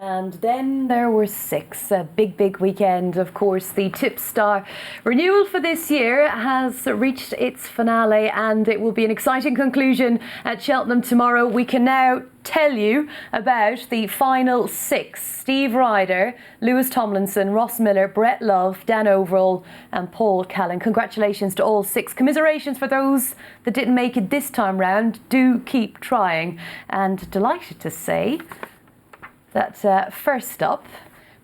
And then there were 6. A big weekend. Of course, the Tipstar renewal for this year has reached its finale, and it will be an exciting conclusion at Cheltenham tomorrow. We can now tell you about the final 6. Steve Ryder, Lewis Tomlinson, Ross Miller, Brett Love, Dan Overall and Paul Callan. Congratulations to all 6. Commiserations for those that didn't make it this time round. Do keep trying. And delighted to say that first up,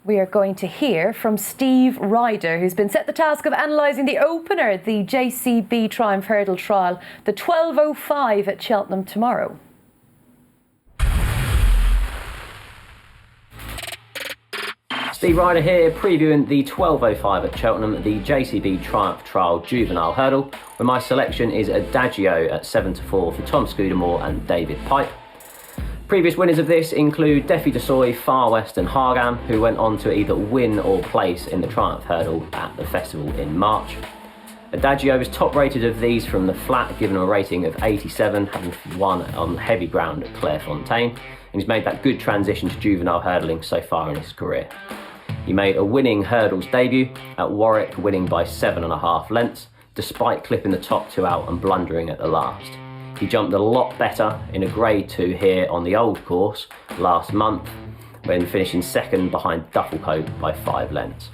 we are going to hear from Steve Ryder, who's been set the task of analysing the opener, the JCB Triumph Hurdle Trial, the 12:05 at Cheltenham tomorrow. Steve Ryder here, previewing the 12:05 at Cheltenham, the JCB Triumph Trial Juvenile Hurdle, where my selection is Adagio at 7-4 for Tom Scudamore and David Pipe. Previous winners of this include Defi Desoy, Far West and Hargam, who went on to either win or place in the Triumph Hurdle at the festival in March. Adagio is top rated of these from the flat, given a rating of 87, having won on heavy ground at Clairefontaine, and he's made that good transition to juvenile hurdling so far in his career. He made a winning hurdles debut at Warwick, winning by 7.5 lengths, despite clipping the top 2 out and blundering at the last. He jumped a lot better in a Grade 2 here on the old course last month, when finishing second behind Dufflecoat by 5 lengths.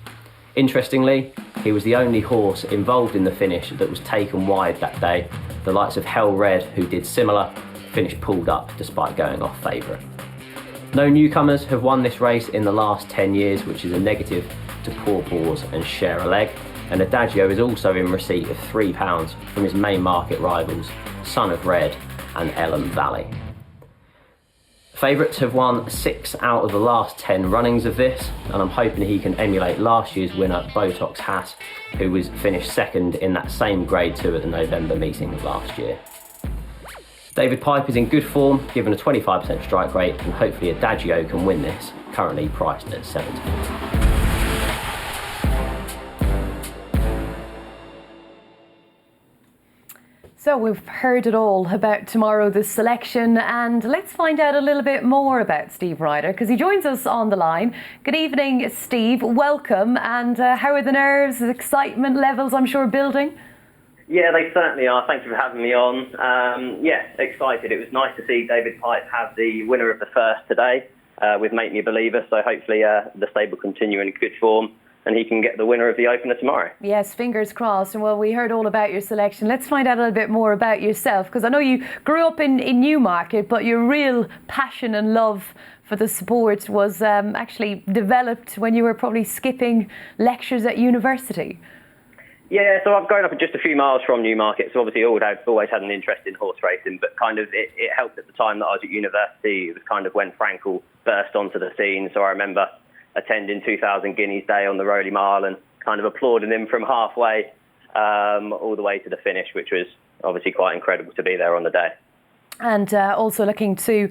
Interestingly, he was the only horse involved in the finish that was taken wide that day. The likes of Hell Red, who did similar, finished pulled up despite going off favourite. No newcomers have won this race in the last 10 years, which is a negative to Poor Paws and Share a Leg. And Adagio is also in receipt of £3 from his main market rivals, Son of Red and Elm Valley. Favourites have won 6 out of the last 10 runnings of this, and I'm hoping he can emulate last year's winner, Botox Haas, who was finished second in that same Grade 2 at the November meeting of last year. David Pipe is in good form, given a 25% strike rate, and hopefully Adagio can win this, currently priced at 70. So we've heard it all about tomorrow, the selection, and let's find out a little bit more about Steve Ryder, because he joins us on the line. Good evening, Steve. Welcome. And how are the nerves, the excitement levels, I'm sure, building? Yeah, they certainly are. Thank you for having me on. Excited. It was nice to see David Pipe have the winner of the first today with Make Me a Believer. So hopefully the stable continue in good form, and he can get the winner of the opener tomorrow. Yes, fingers crossed. And well, we heard all about your selection. Let's find out a little bit more about yourself, because I know you grew up in Newmarket, but your real passion and love for the sport was actually developed when you were probably skipping lectures at university. Yeah, so I've grown up just a few miles from Newmarket, so obviously always had an interest in horse racing, but kind of it helped at the time that I was at university. It was kind of when Frankel burst onto the scene, so I remember attending 2000 Guineas Day on the Rowley Mile and kind of applauding him from halfway all the way to the finish, which was obviously quite incredible to be there on the day. And also looking to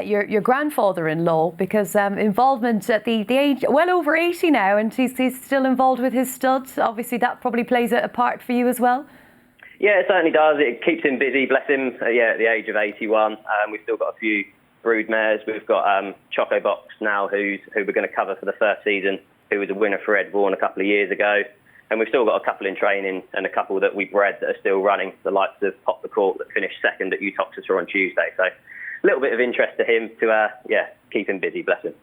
your grandfather-in-law, because involvement at the age well over 80 now, and he's still involved with his studs. Obviously that probably plays a part for you as well. Yeah, it certainly does. It keeps him busy, bless him. At the age of 81. We've still got a few brood mares. We've got Choco Box now, who we're going to cover for the first season, who was a winner for Ed Vaughan a couple of years ago. And we've still got a couple in training and a couple that we bred that are still running, the likes of Pop the Court that finished second at Uttoxeter on Tuesday. So a little bit of interest to him to keep him busy, bless him.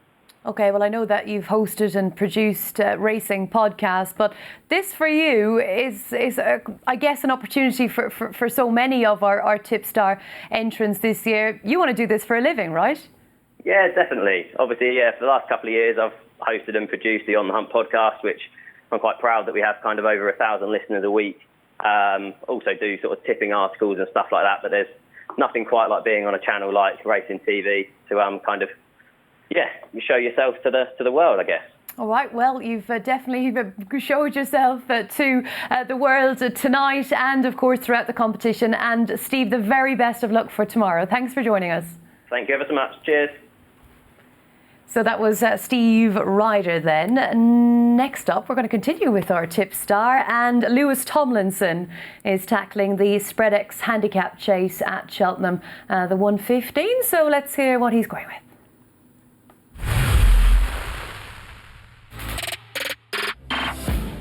Okay, well, I know that you've hosted and produced racing podcasts, but this for you is I guess, an opportunity for so many of our Tipstar entrants this year. You want to do this for a living, right? Yeah, definitely. Obviously, for the last couple of years, I've hosted and produced the On the Hunt podcast, which I'm quite proud that we have kind of over 1,000 listeners a week. Also do sort of tipping articles and stuff like that, but there's nothing quite like being on a channel like Racing TV to you show yourself to the world, I guess. All right, well, you've definitely showed yourself to the world tonight and, of course, throughout the competition. And, Steve, the very best of luck for tomorrow. Thanks for joining us. Thank you ever so much. Cheers. So that was Steve Ryder then. Next up, we're going to continue with our Tipstar, and Lewis Tomlinson is tackling the SpreadX handicap chase at Cheltenham, the 115. So let's hear what he's going with.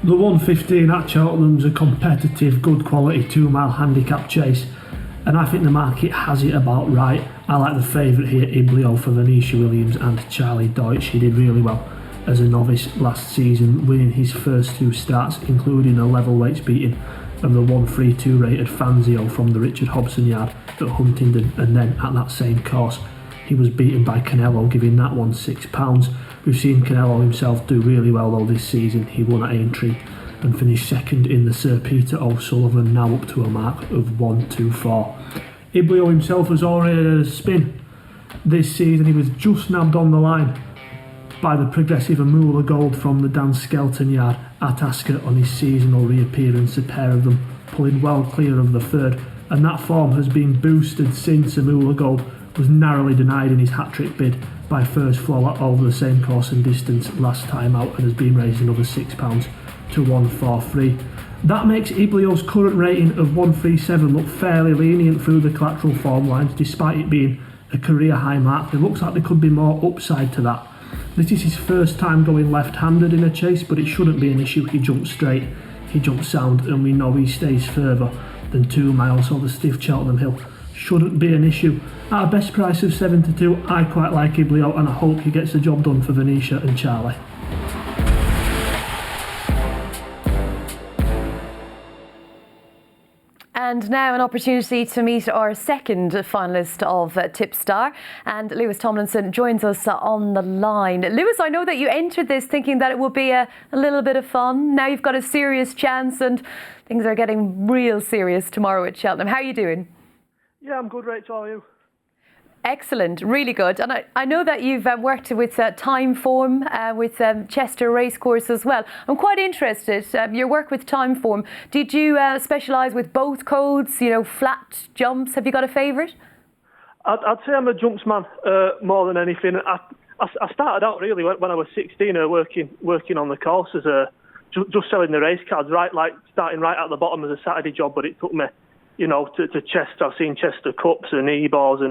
The 115 at Cheltenham's a competitive, good quality 2 mile handicap chase, and I think the market has it about right. I like the favourite here, Iblio, for Venetia Williams and Charlie Deutsch. He did really well as a novice last season, winning his first 2 starts, including a level weights beating of the 132 rated Fanzio from the Richard Hobson yard at Huntingdon, and then at that same course he was beaten by Canelo, giving that one £6. We've seen Canelo himself do really well though this season. He won at Aintree and finished second in the Sir Peter O'Sullivan, now up to a mark of 124. Iblio himself has already had a spin this season. He was just nabbed on the line by the progressive Amula Gold from the Dan Skelton yard at Ascot on his seasonal reappearance, a pair of them pulling well clear of the third, and that form has been boosted since Amula Gold was narrowly denied in his hat-trick bid by First Flow over the same course and distance last time out, and has been raised another £6 to 143. That makes Iblio's current rating of 137 look fairly lenient through the collateral form lines, despite it being a career high mark. It looks like there could be more upside to that. This is his first time going left-handed in a chase, but it shouldn't be an issue. He jumps straight, he jumps sound, and we know he stays further than 2 miles, so the stiff Cheltenham Hill shouldn't be an issue. At a best price of 7 to 2, I quite like Iblio, and I hope he gets the job done for Venetia and Charlie. And now an opportunity to meet our second finalist of Tipstar, and Lewis Tomlinson joins us on the line. Lewis, I know that you entered this thinking that it would be a little bit of fun. Now you've got a serious chance and things are getting real serious tomorrow at Cheltenham. How are you doing? Yeah, I'm good, Rachel. How are you? Excellent, really good. And I know that you've worked with Timeform, with Chester Racecourse as well. I'm quite interested, your work with Timeform. Did you specialise with both codes, flat jumps? Have you got a favourite? I'd say I'm a jumps man more than anything. I started out really when I was 16 working on the courses, just selling the race cards, starting right at the bottom as a Saturday job, but it took me, to Chester. I've seen Chester Cups and E-Balls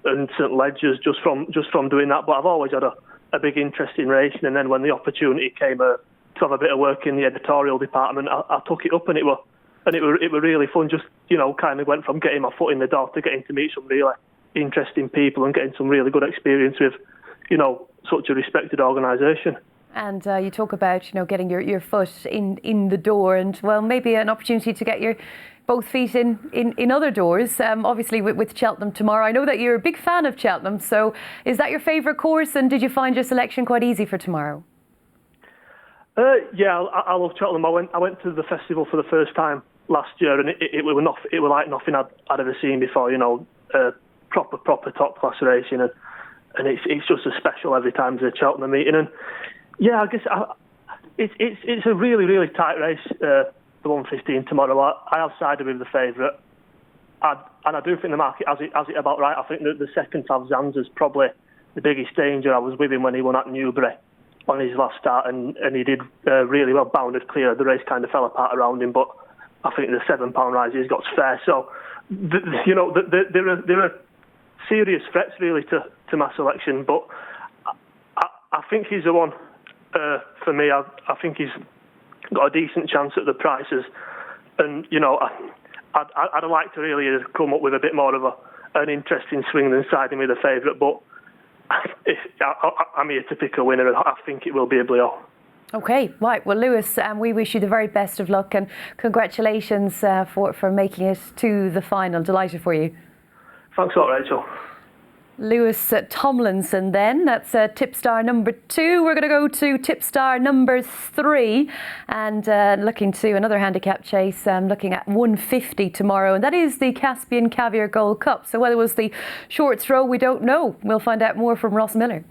and St Ledgers just from doing that, but I've always had a big interest in racing, and then when the opportunity came to have a bit of work in the editorial department, I took it up, and it were really fun. Just kind of went from getting my foot in the door to getting to meet some really interesting people and getting some really good experience with such a respected organisation. And you talk about getting your foot in the door, and well, maybe an opportunity to get your both feet in other doors, obviously with Cheltenham tomorrow. I know that you're a big fan of Cheltenham, so is that your favourite course, and did you find your selection quite easy for tomorrow? Yeah, I love Cheltenham. I went to the festival for the first time last year, and it was like nothing I'd ever seen before, proper top class racing, and it's just as special every time there's a Cheltenham meeting. And yeah, I guess it's a really, really tight race, the 115 tomorrow. I have sided with the favourite, and I do think the market has it about right. I think that the second Tav Zanzer's probably the biggest danger. I was with him when he won at Newbury on his last start, and he did really well, bounded clear. The race kind of fell apart around him, but I think the £7 rise he's got's fair. So, there are serious threats really to my selection, but I think he's the one for me. I think he's got a decent chance at the prices, and I'd like to really come up with a bit more of an interesting swing than siding with the favourite, but I'm here to pick a winner, and I think it will be Iblio. Okay, right. Well, Lewis, we wish you the very best of luck, and congratulations for making it to the final. Delighted for you. Thanks a lot, Rachel. Lewis Tomlinson then, that's Tipstar number 2. We're going to go to Tipstar number 3 and looking to another handicap chase, looking at 150 tomorrow, and that is the Caspian Caviar Gold Cup. So whether it was the short throw, we don't know. We'll find out more from Ross Miller.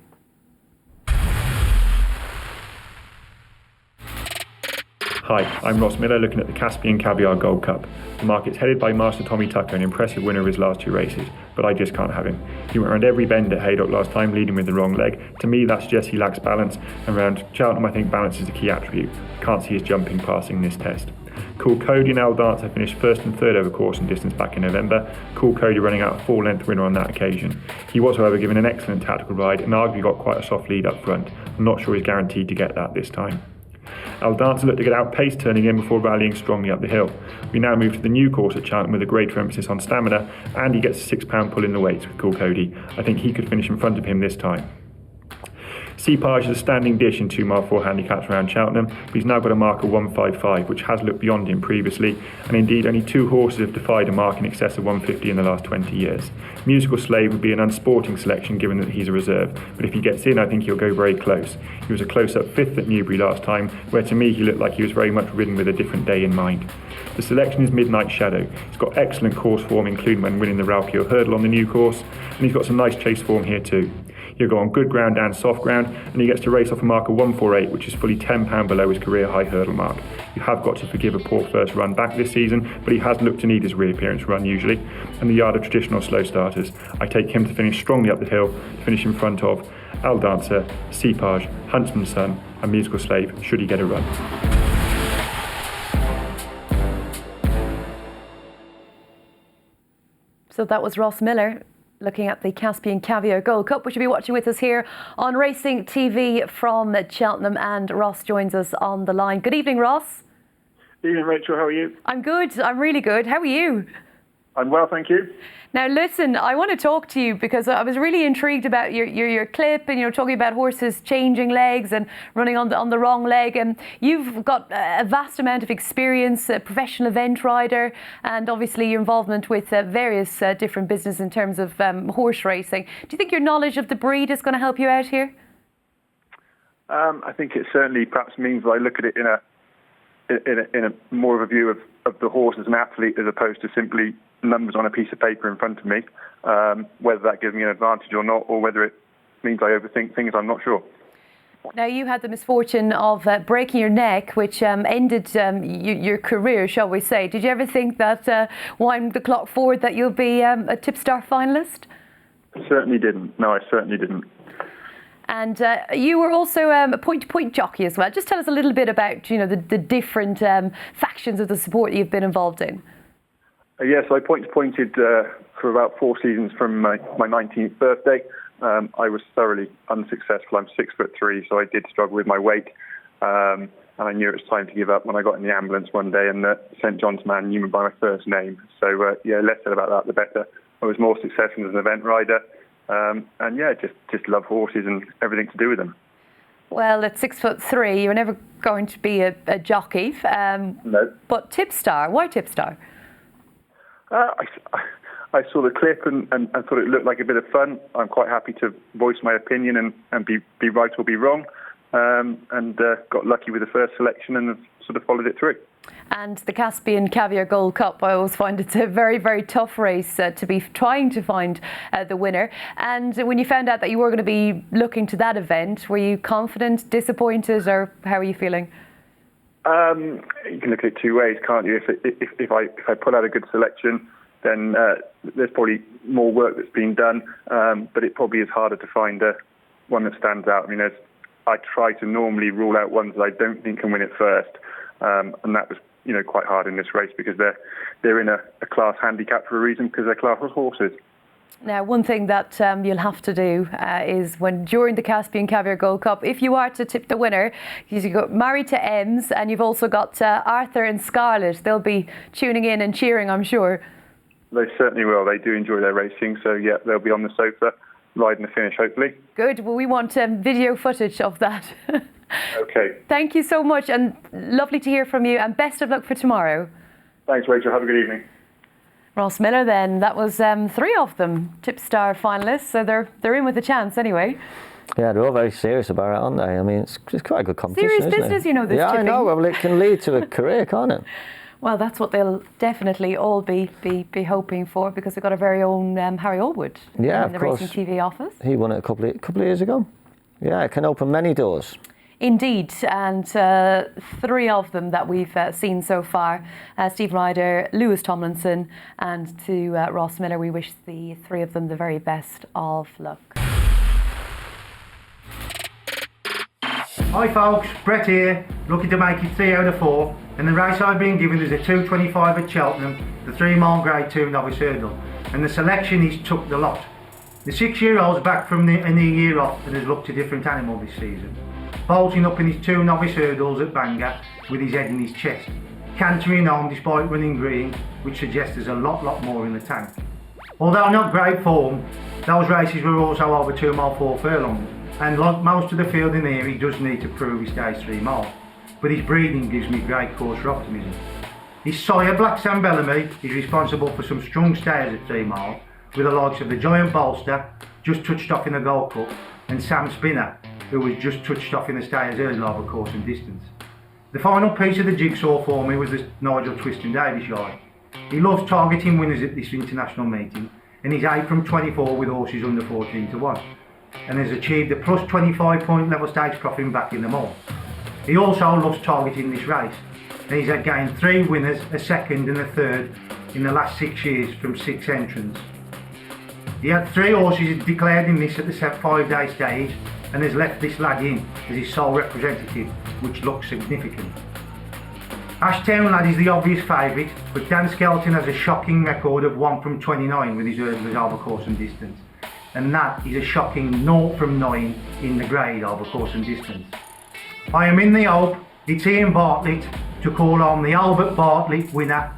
Hi, I'm Ross Miller looking at the Caspian Caviar Gold Cup. The market's headed by Master Tommy Tucker, an impressive winner of his last 2 races, but I just can't have him. He went around every bend at Haydock last time, leading with the wrong leg. To me, that suggests he lacks balance, and around Cheltenham I think balance is a key attribute. Can't see his jumping passing this test. Cool Cody and Al Dancer finished 1st and 3rd over course and distance back in November. Cool Cody running out a 4-length winner on that occasion. He was, however, given an excellent tactical ride and arguably got quite a soft lead up front. I'm not sure he's guaranteed to get that this time. Al Dancer looked to get outpaced turning in before rallying strongly up the hill. We now move to the new course at Cheltenham with a greater emphasis on stamina, and he gets a £6 pull in the weights with Cool Cody. I think he could finish in front of him this time. Seapage is a standing dish in 2 mile 4 handicaps around Cheltenham, but he's now got a mark of 155, which has looked beyond him previously, and indeed only 2 horses have defied a mark in excess of 150 in the last 20 years. Musical Slave would be an unsporting selection given that he's a reserve, but if he gets in I think he'll go very close. He was a close-up 5th at Newbury last time, where to me he looked like he was very much ridden with a different day in mind. The selection is Midnight Shadow. He's got excellent course form, including when winning the Ralphio Hurdle on the new course, and he's got some nice chase form here too. He'll go on good ground and soft ground, and he gets to race off a mark of 148, which is fully £10 below his career high hurdle mark. You have got to forgive a poor first run back this season, but he has looked to need his reappearance run usually, and the yard of traditional slow starters. I take him to finish strongly up the hill, to finish in front of Al Dancer, Seapage, Huntsman's Son, and Musical Slave, should he get a run. So that was Ross Miller looking at the Caspian Caviar Gold Cup, which will be watching with us here on Racing TV from Cheltenham, and Ross joins us on the line. Good evening, Ross. Evening, Rachel. How are you? I'm good. I'm really good. How are you? I'm well, thank you. Now, listen, I want to talk to you because I was really intrigued about your clip, and talking about horses changing legs and running on the wrong leg. And you've got a vast amount of experience, a professional event rider, and obviously your involvement with various different businesses in terms of horse racing. Do you think your knowledge of the breed is going to help you out here? I think it certainly perhaps means that I look at it in a more of a view of the horse as an athlete, as opposed to simply numbers on a piece of paper in front of me. Whether that gives me an advantage or not, or whether it means I overthink things, I'm not sure. Now, you had the misfortune of breaking your neck, which ended your career, shall we say. Did you ever think that, wind the clock forward, that you'll be a Tipstar finalist? Certainly didn't. No, I certainly didn't. And you were also a point-to-point jockey as well. Just tell us a little bit about, the different factions of the sport you've been involved in. Yes, I point-to-pointed for about 4 seasons from my 19th birthday. I was thoroughly unsuccessful. I'm 6'3", so I did struggle with my weight. And I knew it was time to give up when I got in the ambulance one day, and St John's man knew me by my first name. So, less said about that, the better. I was more successful as an event rider. Just love horses and everything to do with them. Well, at 6'3", you're never going to be a jockey. No. But Tipstar, why Tipstar? I saw the clip and thought it looked like a bit of fun. I'm quite happy to voice my opinion and be right or be wrong. Got lucky with the first selection and have sort of followed it through. And the Caspian Caviar Gold Cup, I always find it's a very, very tough race to be trying to find the winner. And when you found out that you were going to be looking to that event, were you confident, disappointed, or how are you feeling? You can look at it 2 ways, can't you? If I pull out a good selection, then there's probably more work that's been done, but it probably is harder to find one that stands out. I mean, I try to normally rule out ones that I don't think can win it first, and that was quite hard in this race because they're in a class handicap for a reason, because they're class horses. Now, one thing that you'll have to do is during the Caspian Caviar Gold Cup, if you are to tip the winner, you got married to Ems, and you've also got Arthur and Scarlett. They'll be tuning in and cheering, I'm sure. They certainly will. They do enjoy their racing, so yeah, they'll be on the sofa riding the finish, hopefully. Good. Well, we want video footage of that. Okay. Thank you so much, and lovely to hear from you, and best of luck for tomorrow. Thanks, Rachel. Have a good evening. Ross Miller then. That was 3 of them, Tipstar finalists, so they're in with a chance anyway. Yeah, they're all very serious about it, aren't they? I mean, it's quite a good competition, serious isn't business, it? this Yeah, tipping. I know. Well, it can lead to a career, can't it? Well, that's what they'll definitely all be hoping for, because they've got our very own Harry Allwood in the Racing TV office. He won it a couple of years ago. Yeah, it can open many doors. Indeed, and 3 of them that we've seen so far, Steve Ryder, Lewis Tomlinson, and to Ross Miller, we wish the 3 of them the very best of luck. Hi folks, Brett here, looking to make it 3 out of 4, and the race I've been given is a 2:25 at Cheltenham, the 3 mile grade 2 novice hurdle, and the selection is Took the Lot. The 6-year-old's back from in the year off and has looked a different animal this season. bolting up in his 2 novice hurdles at Bangor with his head in his chest, cantering on despite running green, which suggests there's a lot more in the tank. Although not great form, those races were also over 2 mile 4 furlongs, and like most of the field in here, he does need to prove he stays 3 miles. But his breeding gives me great cause for optimism. His sire, Black Sam Bellamy, is responsible for some strong stayers at 3 miles, with the likes of the Giant Bolster, just touched off in the Gold Cup, and Sam Spinner, who was just touched off in the stayers early over course and distance. The final piece of the jigsaw for me was the Nigel Twist and Davis yard. He loves targeting winners at this international meeting, and he's 8 from 24 with horses under 14 to 1, and has achieved a plus 25 point level stakes profit back in them all. He also loves targeting this race, and he's had gained 3 winners, a second and a third in the last 6 years from 6 entrants. He had 3 horses declared in this at the 5-day stage, and has left this lad in as his sole representative, which looks significant. Ashtown Lad is the obvious favourite, but Dan Skelton has a shocking record of 1 from 29 with his hurdlers over course and distance, and that is a shocking 0 from 9 in the grade over course and distance. I am in the hope it's Ian Bartlett to call on the Albert Bartlett winner,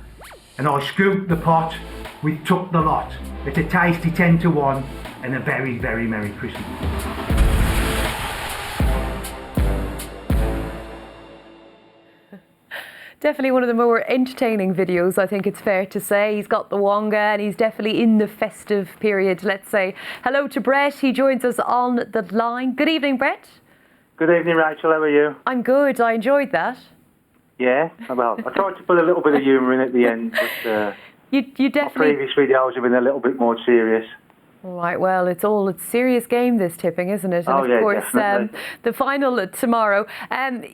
and I scooped the pot with Took the Lot at a tasty 10 to 1 and a very, very Merry Christmas. Definitely one of the more entertaining videos, I think it's fair to say. He's got the Wonga and he's definitely in the festive period, let's say. Hello to Brett, he joins us on the line. Good evening, Brett. Good evening, Rachel, how are you? I'm good, I enjoyed that. Yeah, well, I tried to put a little bit of humour in at the end, but you definitely... my previous videos have been a little bit more serious. Right, well, it's a serious game, this tipping, isn't it? And of course, the final tomorrow.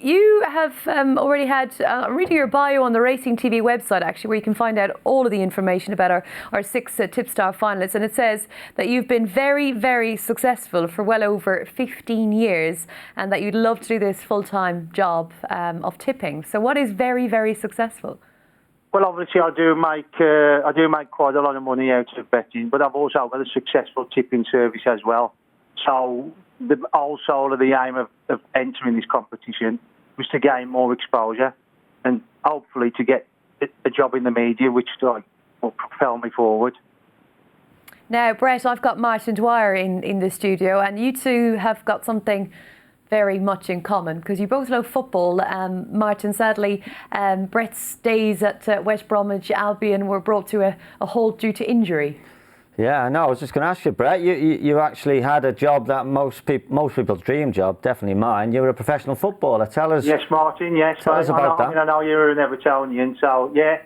You have already had, I'm reading your bio on the Racing TV website, actually, where you can find out all of the information about our 6 Tipstar finalists. And it says that you've been very, very successful for well over 15 years and that you'd love to do this full-time job of tipping. So what is very, very successful? Well, obviously, I do make quite a lot of money out of betting, but I've also got a successful tipping service as well. So the whole soul of the aim of entering this competition was to gain more exposure and hopefully to get a job in the media, which will propel me forward. Now, Brett, I've got Martin Dwyer in the studio, and you two have got something very much in common because you both love football. Martin, sadly, Brett's days at West Bromwich Albion were brought to a halt due to injury. Yeah, no, I was just going to ask you, Brett, you actually had a job that most people's dream job, definitely mine. You were a professional footballer. Tell us. Yes, Martin, yes. Tell us about that. I know you're an Evertonian, so yeah.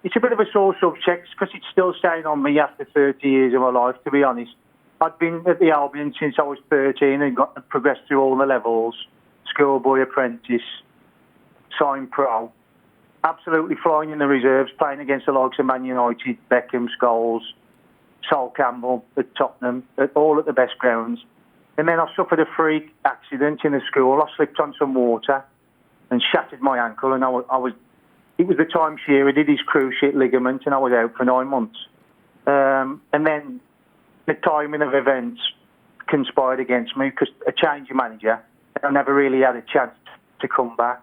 It's a bit of a sore subject because it's still staying on me after 30 years of my life, to be honest. I'd been at the Albion since I was 13 and progressed through all the levels, schoolboy, apprentice, signed pro. Absolutely flying in the reserves, playing against the likes of Man United, Beckham, Scholes, Sol Campbell at Tottenham, all at the best grounds. And then I suffered a freak accident in the school. I slipped on some water and shattered my ankle, and it was the time Shearer did his cruciate ligament, and I was out for 9 months. And then the timing of events conspired against me because a change of manager, and I never really had a chance to come back.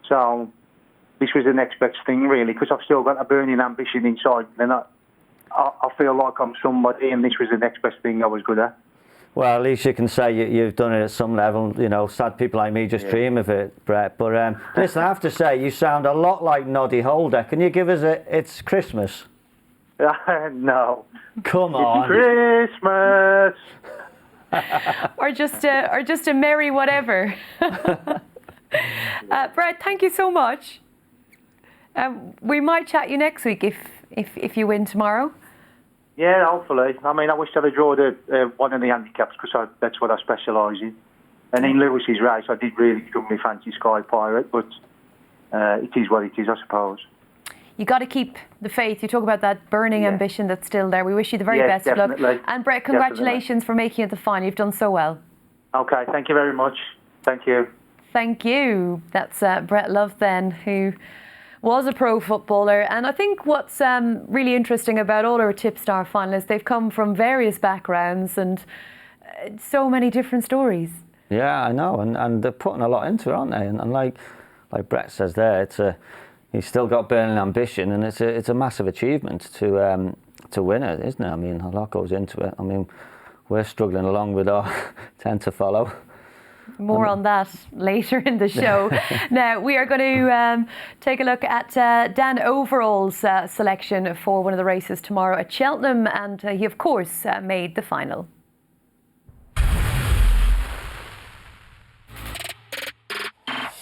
So this was the next best thing, really, because I've still got a burning ambition inside, and I feel like I'm somebody, and this was the next best thing I was good at. Well, at least you can say you've done it at some level. You know, sad people like me just dream of it, Brett. But listen, I have to say, you sound a lot like Noddy Holder. Can you give us It's Christmas? No. Come on. It's Christmas. or just a merry whatever. Brett, thank you so much. We might chat you next week if you win tomorrow. Yeah, hopefully. I mean, I wish I'd have drawn one of the handicaps because that's what I specialise in. And in Lewis's race, I did really come my fancy Sky Pirate, but it is what it is, I suppose. You got to keep the faith. You talk about that burning ambition that's still there. We wish you the very best of luck. And Brett, congratulations for making it the final. You've done so well. Okay, thank you very much. Thank you. Thank you. That's Brett Love then, who was a pro footballer. And I think what's really interesting about all our Tipstar finalists, they've come from various backgrounds and so many different stories. Yeah, I know, and they're putting a lot into it, aren't they? And like Brett says there, he's still got burning ambition, and it's a massive achievement to win it, isn't it? I mean, a lot goes into it. I mean, we're struggling along with our 10 to follow. More on that later in the show. Now, we are going to take a look at Dan Overall's selection for one of the races tomorrow at Cheltenham, and he, of course, made the final.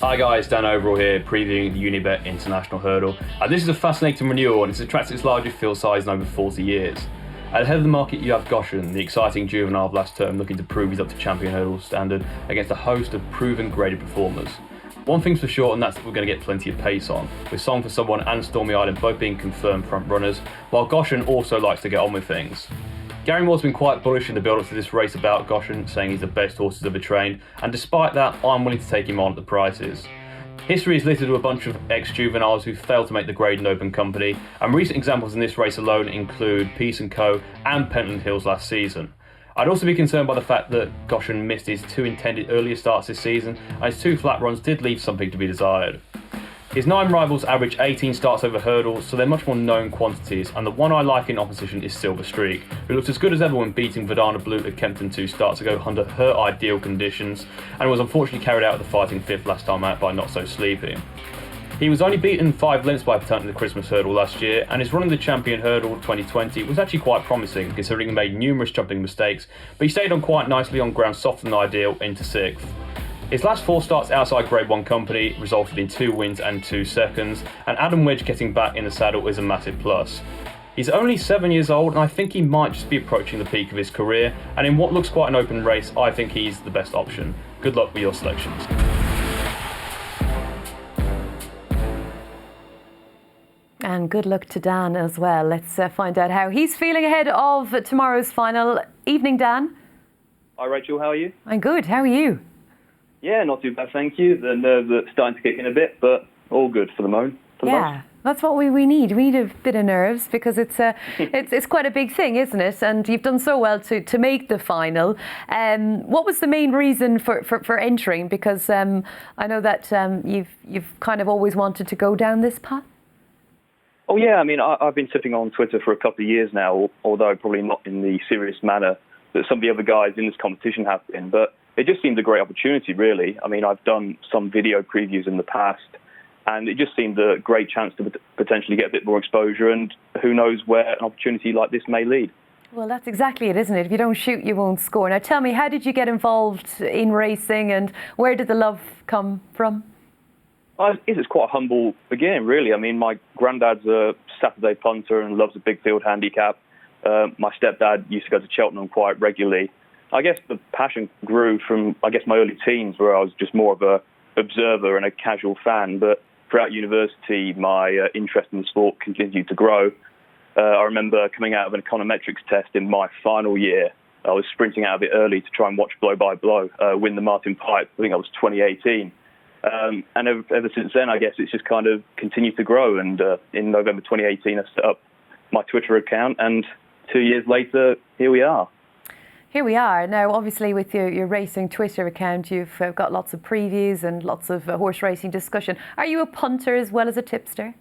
Hi guys, Dan Overall here, previewing the Unibet International Hurdle. This is a fascinating renewal, and it's attracted its largest field size in over 40 years. At the head of the market, you have Goshen, the exciting juvenile of last term, looking to prove he's up to champion hurdle standard against a host of proven graded performers. One thing's for sure, and that's that we're going to get plenty of pace on, with Song for Someone and Stormy Island both being confirmed front runners, while Goshen also likes to get on with things. Gary Moore's been quite bullish in the build-up to this race about Goshen, saying he's the best horse he's ever trained, and despite that, I'm willing to take him on at the prices. History is littered with a bunch of ex-juveniles who failed to make the grade in open company, and recent examples in this race alone include Peace & Co and Pentland Hills last season. I'd also be concerned by the fact that Goshen missed his 2 intended earlier starts this season, and his 2 flat runs did leave something to be desired. His 9 rivals average 18 starts over hurdles, so they're much more known quantities, and the one I like in opposition is Silver Streak, who looked as good as ever when beating Verdana Blue at Kempton 2 starts ago under her ideal conditions, and was unfortunately carried out at the fighting 5th last time out by Not So Sleepy. He was only beaten 5 lengths by Patent in the Christmas hurdle last year, and his run in the Champion Hurdle 2020 was actually quite promising, considering he made numerous jumping mistakes, but he stayed on quite nicely on ground softer than ideal into 6th. His last 4 starts outside Grade 1 company resulted in 2 wins and 2 seconds, and Adam Wedge getting back in the saddle is a massive plus. He's only 7 years old, and I think he might just be approaching the peak of his career, and in what looks quite an open race, I think he's the best option. Good luck with your selections. And good luck to Dan as well. Let's find out how he's feeling ahead of tomorrow's final. Evening, Dan. Hi, Rachel. How are you? I'm good. How are you? Yeah, not too bad, thank you. The nerves are starting to kick in a bit, but all good for the moment. Yeah, that's what we need. We need a bit of nerves because it's quite a big thing, isn't it? And you've done so well to make the final. What was the main reason for entering? Because I know that you've kind of always wanted to go down this path. Oh yeah, I mean, I've been tipping on Twitter for a couple of years now, although probably not in the serious manner that some of the other guys in this competition have been, but it just seemed a great opportunity, really. I mean, I've done some video previews in the past, and it just seemed a great chance to potentially get a bit more exposure, and who knows where an opportunity like this may lead. Well, that's exactly it, isn't it? If you don't shoot, you won't score. Now, tell me, how did you get involved in racing, and where did the love come from? It's quite a humble beginning, really. I mean, my granddad's a Saturday punter and loves a big field handicap. My stepdad used to go to Cheltenham quite regularly. I guess the passion grew from, my early teens, where I was just more of a observer and a casual fan. But throughout university, my interest in the sport continued to grow. I remember coming out of an econometrics test in my final year. I was sprinting out of it early to try and watch Blow by Blow win the Martin Pipe. I think that was 2018. And ever since then, I guess it's just kind of continued to grow. And in November 2018, I set up my Twitter account, and 2 years later, here we are. Here we are. Now, obviously, with your racing Twitter account, you've got lots of previews and lots of horse racing discussion. Are you a punter as well as a tipster?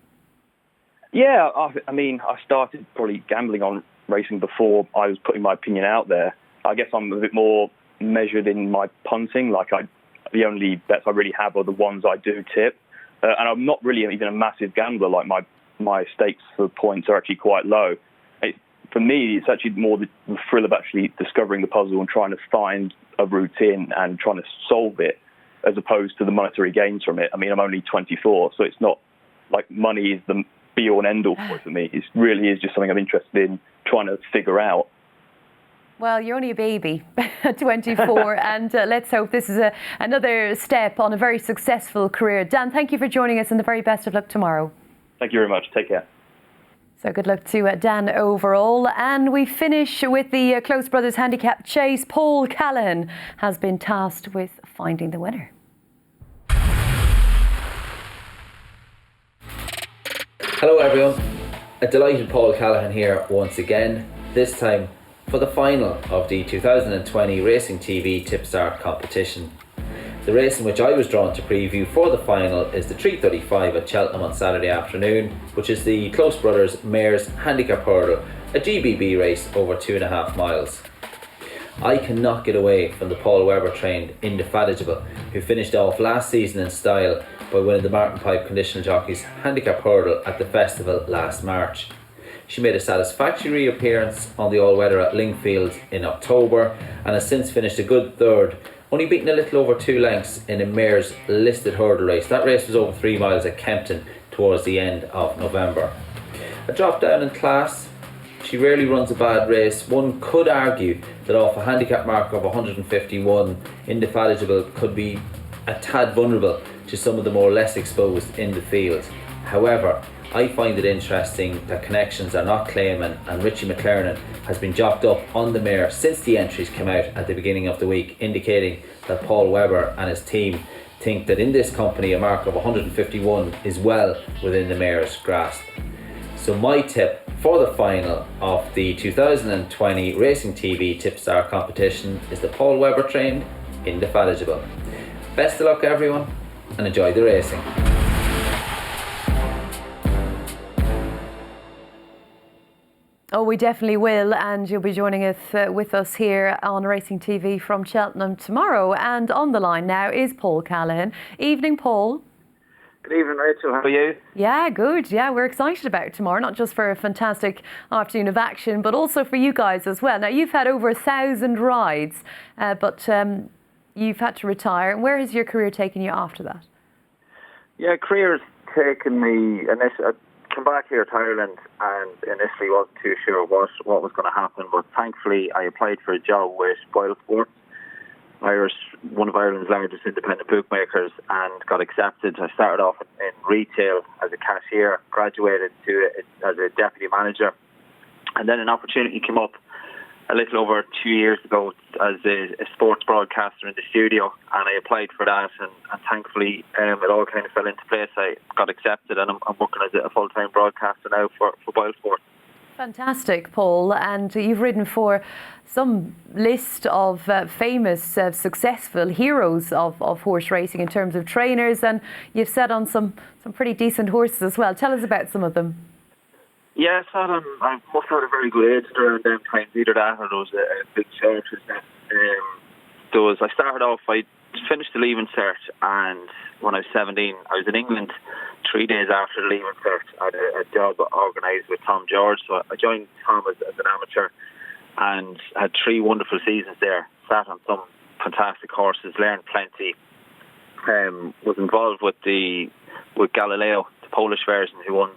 Yeah, I mean, I started probably gambling on racing before I was putting my opinion out there. I guess I'm a bit more measured in my punting. The only bets I really have are the ones I do tip. And I'm not really even a massive gambler. Like, my stakes for points are actually quite low. For me, it's actually more the thrill of actually discovering the puzzle and trying to find a route in and trying to solve it, as opposed to the monetary gains from it. I mean, I'm only 24, so it's not like money is the be-all and end-all for me. It really is just something I'm interested in trying to figure out. Well, you're only a baby, 24, and let's hope this is another step on a very successful career. Dan, thank you for joining us, and the very best of luck tomorrow. Thank you very much. Take care. So good luck to Dan Overall. And we finish with the Close Brothers Handicap Chase. Paul Callaghan has been tasked with finding the winner. Hello everyone, a delighted Paul Callaghan here once again, this time for the final of the 2020 Racing TV Tipstar competition. The race in which I was drawn to preview for the final is the 335 at Cheltenham on Saturday afternoon, which is the Close Brothers Mares Handicap Hurdle, a GBB race over 2.5 miles. I cannot get away from the Paul Webber trained Indefatigable, who finished off last season in style by winning the Martin Pipe Conditional Jockeys Handicap Hurdle at the festival last March. She made a satisfactory appearance on the all-weather at Lingfield in October and has since finished a good third, only beaten a little over 2 lengths in a mare's listed hurdle race. That race was over 3 miles at Kempton towards the end of November. A drop down in class, she rarely runs a bad race. One could argue that off a handicap mark of 151, Indefatigable could be a tad vulnerable to some of the more less exposed in the field. However, I find it interesting that connections are not claiming, and Richie McLernan has been jocked up on the mare since the entries came out at the beginning of the week, indicating that Paul Webber and his team think that in this company a mark of 151 is well within the mare's grasp. So my tip for the final of the 2020 Racing TV Tipstar competition is the Paul Webber trained Indefatigable. Best of luck everyone and enjoy the racing. Oh, we definitely will, and you'll be joining us with us here on Racing TV from Cheltenham tomorrow. And on the line now is Paul Callaghan. Evening, Paul. Good evening, Rachel. How are you? Yeah, good. Yeah, we're excited about tomorrow, not just for a fantastic afternoon of action, but also for you guys as well. Now, you've had over 1,000 rides, but you've had to retire. Where has your career taken you after that? Yeah, career's taken me. I came back here to Ireland and initially wasn't too sure what was going to happen, but thankfully I applied for a job with Boyle Sports, one of Ireland's largest independent bookmakers, and got accepted. I started off in retail as a cashier, graduated to as a deputy manager, and then an opportunity came up a little over 2 years ago as a sports broadcaster in the studio, and I applied for that, and thankfully it all kind of fell into place. I got accepted, and I'm working as a full-time broadcaster now for Boyle Sports. Fantastic, Paul. And you've ridden for some list of famous, successful heroes of horse racing in terms of trainers, and you've sat on some pretty decent horses as well. Tell us about some of them. Yeah, I must have had a very good age around them times. Either that or there was a big church. I started off, I finished the Leaving Cert, and when I was 17, I was in England 3 days after the Leaving Cert. I had a job organised with Tom George, so I joined Tom as an amateur and had 3 wonderful seasons there. Sat on some fantastic horses, learned plenty. Was involved with Galileo, the Polish version, who won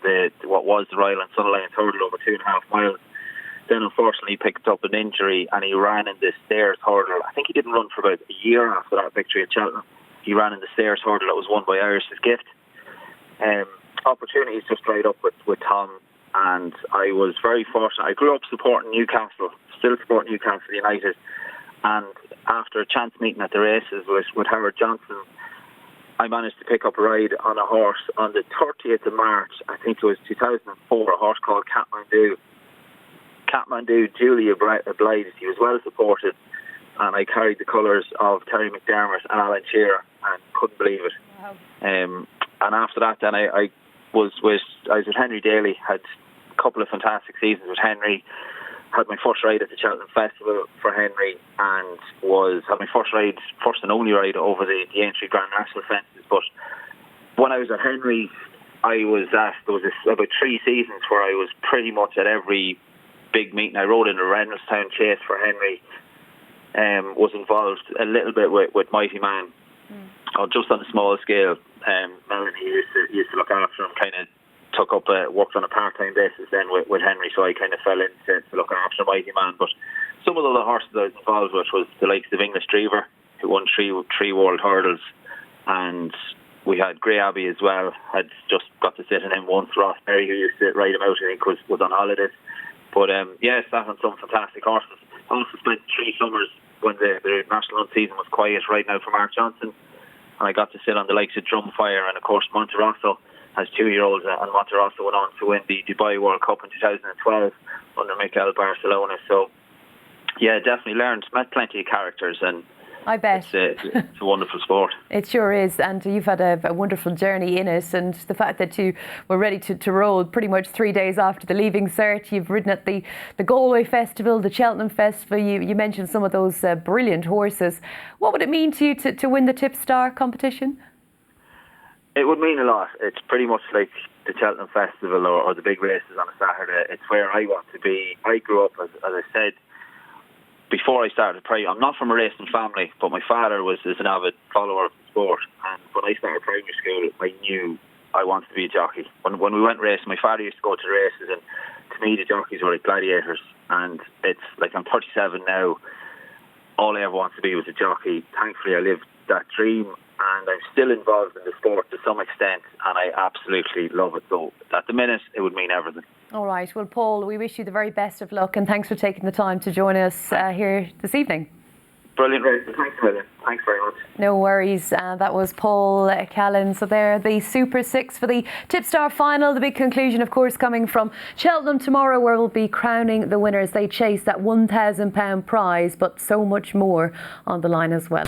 what was the Royal and Sun Alliance hurdle over 2.5 miles. Then unfortunately picked up an injury and he ran in the Stairs hurdle. I think he didn't run for about a year after that victory at Cheltenham. He ran in the Stairs hurdle that was won by Irish's Gift. Opportunities just dried up with Tom, and I was very fortunate. I grew up supporting Newcastle, still support Newcastle United, and after a chance meeting at the races with Howard Johnson, I managed to pick up a ride on a horse on the 30th of March, I think it was 2004, a horse called Kathmandu, Julia Blythe. He was well supported, and I carried the colours of Terry McDermott and Alan Shearer, and couldn't believe it. Wow. And after that, then I was with Henry Daly, had a couple of fantastic seasons with Henry, had my first ride at the Cheltenham Festival for Henry, and had my first and only ride over the Aintree Grand National fences. But when I was at Henry, there was about 3 seasons where I was pretty much at every big meeting. I rode in the Reynolds-Town Chase for Henry, was involved a little bit with Mighty Man, just on a small scale. Melanie used to look after him, kind of worked on a part-time basis then with Henry, so I kind of fell into looking after Mighty Man. But some of the other horses I was involved with was the likes of English Dreamer, who won 3 world hurdles, and we had Grey Abbey as well. Had just got to sit in him once. Ross Berry, who used to ride him out, I think was on holidays. But sat on some fantastic horses. I also spent 3 summers when the national hunt season was quiet right now for Mark Johnson, and I got to sit on the likes of Drumfire and of course Monterosso as 2-year-olds, and Monterosso went on to win the Dubai World Cup in 2012 under Mikel Barcelona. So Yeah, definitely learned. Met plenty of characters, and I bet. It's a wonderful sport. It sure is, and you've had a wonderful journey in it, and the fact that you were ready to roll pretty much 3 days after the Leaving Cert. You've ridden at the Galway Festival, the Cheltenham Festival. You mentioned some of those brilliant horses. What would it mean to you to win the Tipstar competition? It would mean a lot. It's pretty much like the Cheltenham Festival or the big races on a Saturday. It's where I want to be. I grew up, as I said, before I started primary. I'm not from a racing family, but my father is an avid follower of the sport. And when I started primary school, I knew I wanted to be a jockey. When we went racing, my father used to go to the races, and to me the jockeys were like gladiators. And it's like, I'm 37 now. All I ever wanted to be was a jockey. Thankfully, I lived that dream, and I'm still involved in the sport to some extent, and I absolutely love it. So at the minute, it would mean everything. All right. Well, Paul, we wish you the very best of luck, and thanks for taking the time to join us here this evening. Brilliant, Ryder. Thanks, Ryder. Thanks very much. No worries. That was Paul Callan. So there, the Super 6 for the Tipstar final. The big conclusion, of course, coming from Cheltenham tomorrow, where we'll be crowning the winners. They chase that £1,000 prize, but so much more on the line as well.